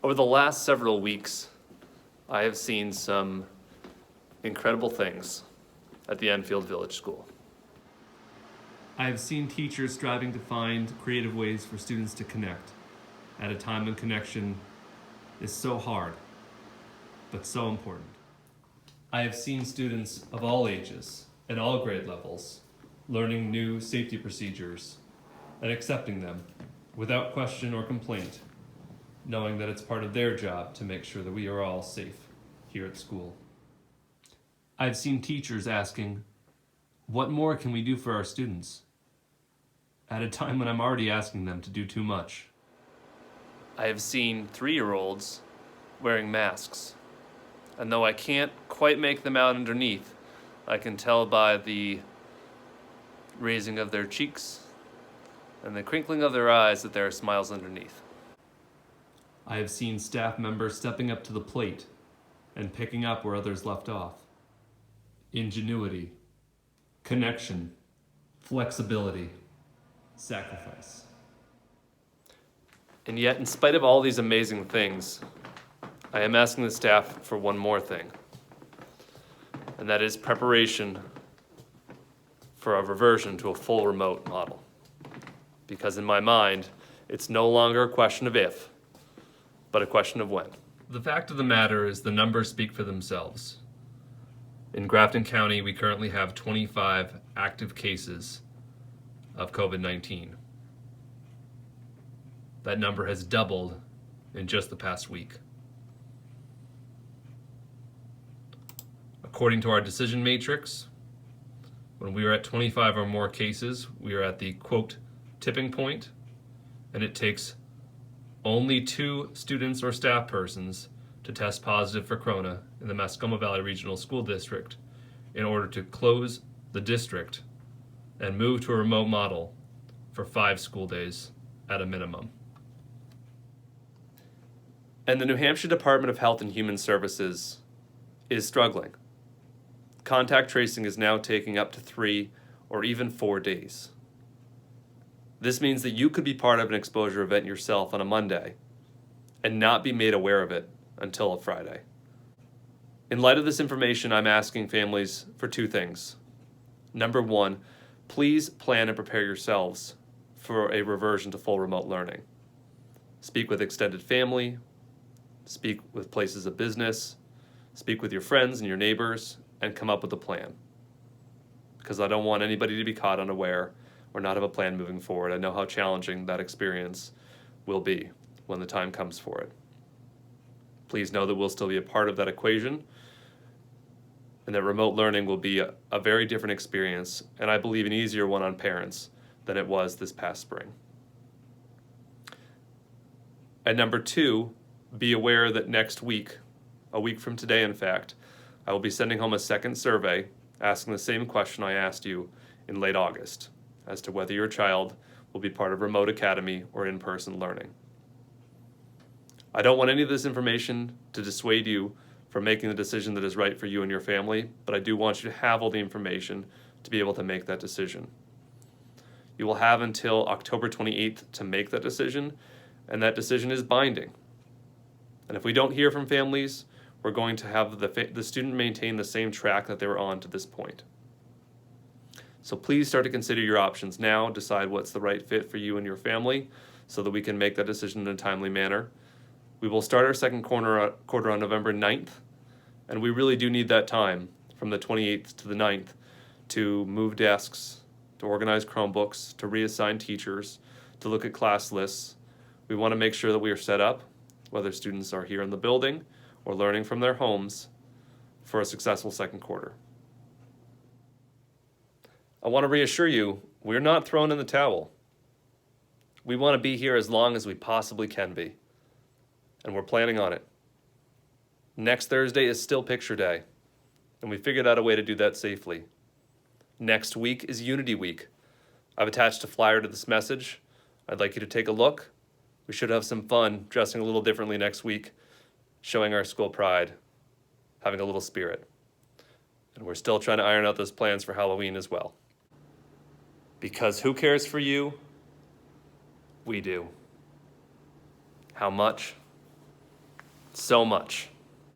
Over the last several weeks, I have seen some incredible things at the Enfield Village School. I have seen teachers striving to find creative ways for students to connect at a time when connection is so hard, but so important. I have seen students of all ages and all grade levels learning new safety procedures and accepting them without question or complaint, knowing that it's part of their job to make sure that we are all safe here at school. I've seen teachers asking, what more can we do for our students? At a time when I'm already asking them to do too much. I have seen 3-year-olds wearing masks, and though I can't quite make them out underneath, I can tell by the raising of their cheeks and the crinkling of their eyes that there are smiles underneath. I have seen staff members stepping up to the plate and picking up where others left off. Ingenuity, connection, flexibility, sacrifice. And yet, in spite of all these amazing things, I am asking the staff for one more thing, and that is preparation for a reversion to a full remote model. Because in my mind, it's no longer a question of if, but a question of when. The fact of the matter is the numbers speak for themselves. In Grafton County, we currently have 25 active cases of COVID-19. That number has doubled in just the past week. According to our decision matrix, when we are at 25 or more cases, we are at the, quote, tipping point, and it takes only 2 students or staff persons to test positive for corona in the Mascoma Valley Regional School District in order to close the district and move to a remote model for 5 school days at a minimum. And the New Hampshire Department of Health and Human Services is struggling. Contact tracing is now taking up to 3 or even 4 days. This means that you could be part of an exposure event yourself on a Monday and not be made aware of it until a Friday. In light of this information, I'm asking families for 2 things. Number 1, please plan and prepare yourselves for a reversion to full remote learning. Speak with extended family, speak with places of business, speak with your friends and your neighbors, and come up with a plan. Because I don't want anybody to be caught unaware or not have a plan moving forward. I know how challenging that experience will be when the time comes for it. Please know that we'll still be a part of that equation and that remote learning will be a very different experience, and I believe an easier one on parents than it was this past spring. And number 2, be aware that next week, a week from today in fact, I will be sending home a second survey asking the same question I asked you in late August as to whether your child will be part of remote academy or in-person learning. I don't want any of this information to dissuade you from making the decision that is right for you and your family, but I do want you to have all the information to be able to make that decision. You will have until October 28th to make that decision, and that decision is binding. And if we don't hear from families, we're going to have the student maintain the same track that they were on to this point. So please start to consider your options now, decide what's the right fit for you and your family so that we can make that decision in a timely manner. We will start our second quarter on November 9th, and we really do need that time from the 28th to the 9th to move desks, to organize Chromebooks, to reassign teachers, to look at class lists. We want to make sure that we are set up, whether students are here in the building or learning from their homes, for a successful second quarter. I want to reassure you, we're not thrown in the towel. We want to be here as long as we possibly can be, and we're planning on it. Next Thursday is still picture day, and we figured out a way to do that safely. Next week is Unity Week. I've attached a flyer to this message. I'd like you to take a look. We should have some fun dressing a little differently next week, showing our school pride, having a little spirit. And we're still trying to iron out those plans for Halloween as well. Because who cares for you? We do. How much? so much.